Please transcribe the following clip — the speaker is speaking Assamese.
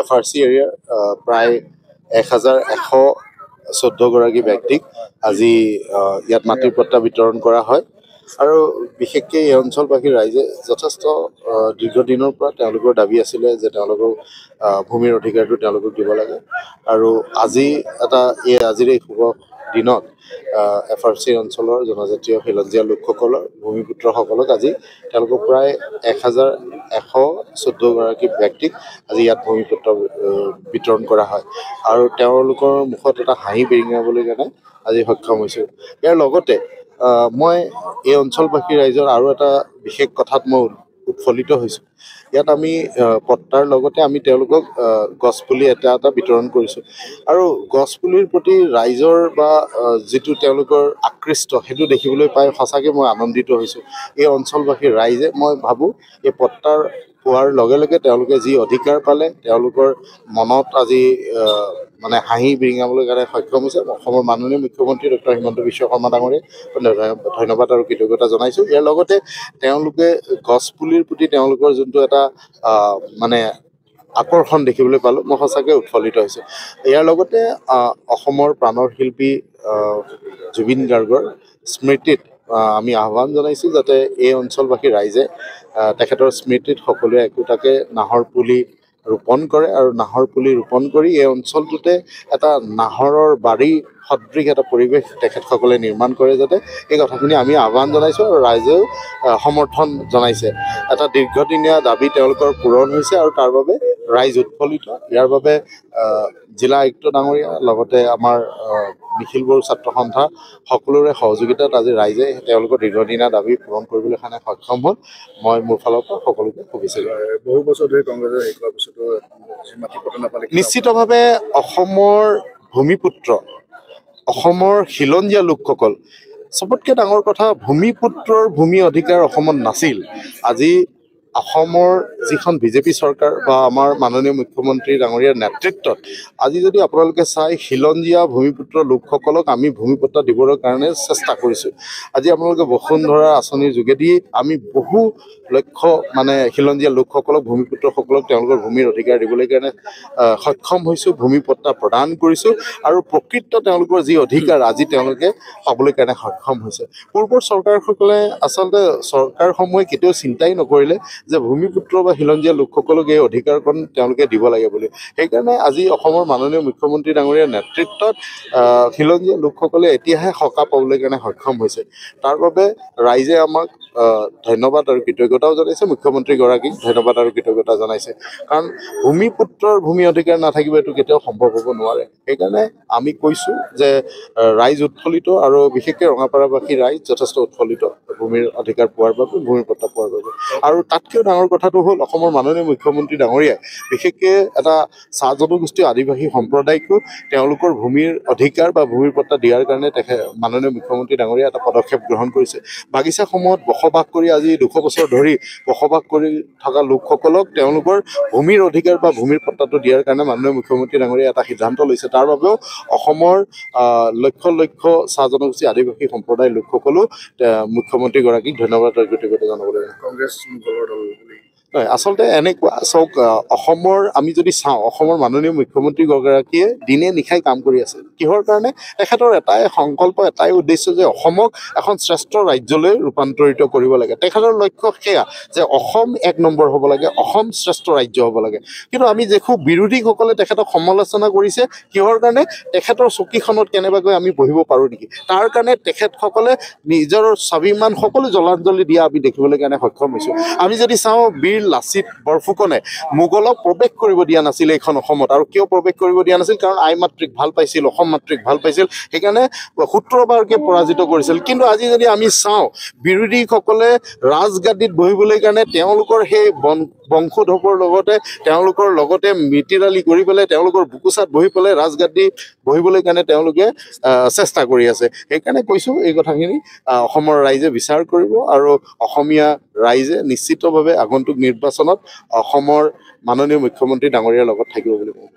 FRC এৰিয়াৰ প্ৰায় 1114 গৰাকী ব্যক্তিক আজি ইয়াত মাটিৰ পট্টা বিতৰণ কৰা হয় আৰু বিশেষকৈ এই অঞ্চলবাসী ৰাইজে যথেষ্ট দীৰ্ঘদিনৰ পৰা তেওঁলোকৰ দাবী আছিলে যে তেওঁলোকক ভূমিৰ অধিকাৰটো তেওঁলোকক দিব লাগে আৰু আজিৰ এই শুভ দিনত FRC অঞ্চলৰ জনজাতীয় খিলঞ্জীয়া লোকসকলৰ ভূমিপুত্ৰসকলক আজি তেওঁলোকক প্ৰায় 1114 গৰাকী ব্যক্তিক আজি ইয়াত ভূমিপুত্ৰ বিতৰণ কৰা হয় আৰু তেওঁলোকৰ মুখত এটা হাঁহি বিৰিঙাবলৈ কাৰণে আজি সক্ষম হৈছোঁ। ইয়াৰ লগতে মই এই অঞ্চলবাসী ৰাইজৰ আৰু এটা বিশেষ কথাত মই উৎফুল্লিত হৈছোঁ। ইয়াত আমি পট্টাৰ লগতে আমি তেওঁলোকক গছপুলি এটা বিতৰণ কৰিছোঁ আৰু গছপুলিৰ প্ৰতি ৰাইজৰ বা যিটো তেওঁলোকৰ আকৃষ্ট সেইটো দেখিবলৈ পাই সঁচাকৈ মই আনন্দিত হৈছোঁ। এই অঞ্চলবাসীৰ ৰাইজে মই ভাবোঁ এই পট্টাৰ পোৱাৰ লগে লগে তেওঁলোকে যি অধিকাৰ পালে তেওঁলোকৰ মনত আজি মানে হাঁহি বিৰিঙাবলৈ কাৰণে সক্ষম হৈছে। অসমৰ মাননীয় মুখ্যমন্ত্ৰী ডক্টৰ হিমন্ত বিশ্ব শৰ্মা ডাঙৰীয়াক ধন্যবাদ আৰু কৃতজ্ঞতা জনাইছোঁ। ইয়াৰ লগতে তেওঁলোকে গছপুলিৰ প্ৰতি তেওঁলোকৰ যোনটো এটা মানে আকৰ্ষণ দেখিবলৈ পালোঁ, মই সঁচাকৈ উৎফুল্লিত হৈছোঁ। ইয়াৰ লগতে অসমৰ প্ৰাণৰ শিল্পী জুবিন গাৰ্গৰ স্মৃতিত আমি আহ্বান জনাইছোঁ যাতে এই অঞ্চলবাসী ৰাইজে তেখেতৰ স্মৃতিত সকলোৱে একোটাকে নাহৰ পুলি ৰোপণ কৰে আৰু নাহৰ পুলি ৰোপণ কৰি এই অঞ্চলটোতে এটা নাহৰৰ বাৰী সদৃশ এটা পৰিৱেশ তেখেতসকলে নিৰ্মাণ কৰে যাতে এই কথাখিনি আমি আহ্বান জনাইছোঁ আৰু ৰাইজেও সমৰ্থন জনাইছে। এটা দীৰ্ঘদিনীয়া দাবী তেওঁলোকৰ পূৰণ হৈছে আৰু তাৰ বাবে ৰাইজ উৎফুল্লিত। ইয়াৰ বাবে জিলা আয়ুক্ত ডাঙৰীয়া লগতে আমাৰ নিখিল বড়ো ছাত্ৰ সন্থা সকলোৰে সহযোগিতাত আজি ৰাইজে তেওঁলোকৰ দীৰ্ঘদিনীয়া দাবী পূৰণ কৰিবলৈ কাৰণে সক্ষম হ'ল। মই মোৰ ফালৰ পৰা সকলোকে শুভেচ্ছা জনাইছোঁ। বহু বছৰ ধৰি কংগ্ৰেছে হেৰি কৰাৰ পিছতো মাটি পট্টা নাপালে নিশ্চিতভাৱে অসমৰ ভূমিপুত্ৰ অসমৰ খিলঞ্জীয়া লোকসকল চবতকৈ ডাঙৰ কথা ভূমিপুত্ৰৰ ভূমি অধিকাৰ অসমত নাছিল। আজি অসমৰ যিখন বিজেপি চৰকাৰ বা আমাৰ মাননীয় মুখ্যমন্ত্ৰী ডাঙৰীয়াৰ নেতৃত্বত আজি যদি আপোনালোকে চাই খিলঞ্জীয়া ভূমিপুত্ৰ লোকসকলক আমি ভূমিপট্টা দিবৰ কাৰণে চেষ্টা কৰিছোঁ। আজি আপোনালোকে বসুন্ধৰা আঁচনিৰ যোগেদি আমি বহু লক্ষ্য মানে খিলঞ্জীয়া লোকসকলক ভূমিপুত্ৰসকলক তেওঁলোকৰ ভূমিৰ অধিকাৰ দিবলৈ কাৰণে সক্ষম হৈছোঁ, ভূমিপট্টা প্ৰদান কৰিছোঁ আৰু প্ৰকৃত তেওঁলোকৰ যি অধিকাৰ আজি তেওঁলোকে পাবলৈ কাৰণে সক্ষম হৈছে। পূৰ্বৰ চৰকাৰসকলে আচলতে চৰকাৰসমূহে কেতিয়াও চিন্তাই নকৰিলে যে ভূমিপুত্ৰ বা খিলঞ্জীয়া লোকসকলক এই অধিকাৰকণ তেওঁলোকে দিব লাগে বুলি। সেইকাৰণে আজি অসমৰ মাননীয় মুখ্যমন্ত্ৰী ডাঙৰীয়াৰ নেতৃত্বত খিলঞ্জীয়া লোকসকলে এতিয়াহে সকাহ পাবলৈ কাৰণে সক্ষম হৈছে। তাৰ বাবে ৰাইজে আমাক ধন্যবাদ আৰু কৃতজ্ঞতাও জনাইছে, মুখ্যমন্ত্ৰীগৰাকীক ধন্যবাদ আৰু কৃতজ্ঞতা জনাইছে। কাৰণ ভূমিপুত্ৰৰ ভূমি অধিকাৰ নাথাকিব এইটো কেতিয়াও সম্ভৱ হ'ব নোৱাৰে। সেইকাৰণে আমি কৈছোঁ যে ৰাইজ উৎফুল্লিত আৰু বিশেষকৈ ৰঙাপাৰাবাসী ৰাইজ যথেষ্ট উৎফুল্লিত ভূমিৰ অধিকাৰ পোৱাৰ বাবে, ভূমিৰ পট্টা পোৱাৰ বাবে। আৰু তাতকৈও ডাঙৰ কথাটো হ'ল অসমৰ মাননীয় মুখ্যমন্ত্ৰী ডাঙৰীয়াই বিশেষকৈ এটা চাহ জনগোষ্ঠী আদিবাসী সম্প্ৰদায়কো তেওঁলোকৰ ভূমিৰ অধিকাৰ বা ভূমিৰ পট্টা দিয়াৰ কাৰণে মাননীয় মুখ্যমন্ত্ৰী ডাঙৰীয়াই এটা পদক্ষেপ গ্ৰহণ কৰিছে। বাগিচাসমূহত বসবাস কৰি আজি 200 বছৰ ধৰি বসবাস কৰি থকা লোকসকলক তেওঁলোকৰ ভূমিৰ অধিকাৰ বা ভূমিৰ পট্টাটো দিয়াৰ কাৰণে মাননীয় মুখ্যমন্ত্ৰী ডাঙৰীয়াই এটা সিদ্ধান্ত লৈছে। তাৰ বাবেও অসমৰ লক্ষ লক্ষ চাহ জনগোষ্ঠী আদিবাসী সম্প্ৰদায়ৰ লোকসকলো মুখ্যমন্ত্ৰীগৰাকীক ধন্যবাদ আৰু কৃতজ্ঞতা জনাব লাগে। কংগ্ৰেছ দলৰ দল হয়, আচলতে এনেকুৱা চাওক, অসমৰ আমি যদি চাওঁ অসমৰ মাননীয় মুখ্যমন্ত্ৰীগৰাকীয়ে দিনে নিশাই কাম কৰি আছে। কিহৰ কাৰণে? তেখেতৰ এটাই সংকল্প, এটাই উদ্দেশ্য যে অসমক এখন শ্ৰেষ্ঠ ৰাজ্যলৈ ৰূপান্তৰিত কৰিব লাগে। তেখেতৰ লক্ষ্য সেয়া যে অসম 1 নম্বৰ হ'ব লাগে, অসম শ্ৰেষ্ঠ ৰাজ্য হ'ব লাগে। কিন্তু আমি দেখোঁ বিৰোধীসকলে তেখেতক সমালোচনা কৰিছে। কিহৰ কাৰণে? তেখেতৰ চকীখনত কেনেবাকৈ আমি বহিব পাৰোঁ নেকি, তাৰ কাৰণে তেখেতসকলে নিজৰ স্বাভিমান সকলো জলাঞ্জলি দিয়া আমি দেখিবলৈ কাৰণে সক্ষম হৈছোঁ। আমি যদি চাওঁ বীৰ লাচিত বৰফুকনে মোগলক প্ৰৱেশ কৰিব দিয়া নাছিল এইখন অসমত। আৰু কিয় প্ৰৱেশ কৰিব দিয়া নাছিল? কাৰণ আই মাতৃক ভাল পাইছিল, অসম মাতৃক ভাল পাইছিল, সেইকাৰণে 17 বাৰকৈ পৰাজিত কৰিছিল। কিন্তু আজি যদি আমি চাওঁ বিৰোধীসকলে ৰাজগাদীত বহিবলৈ কাৰণে তেওঁলোকৰ সেই বংশোধৱৰ লগতে মিতিৰালি কৰি পেলাই তেওঁলোকৰ বুকুচাত বহি পেলাই ৰাজগাদী বহিবলৈ কাৰণে তেওঁলোকে চেষ্টা কৰি আছে। সেইকাৰণে কৈছোঁ এই কথাখিনি অসমৰ ৰাইজে বিচাৰ কৰিব আৰু অসমীয়া ৰাইজে নিশ্চিতভাৱে আগন্তুক নিৰ্বাচনত অসমৰ মাননীয় মুখ্যমন্ত্ৰী ডাঙৰীয়াৰ লগত থাকিব বুলি কওঁ।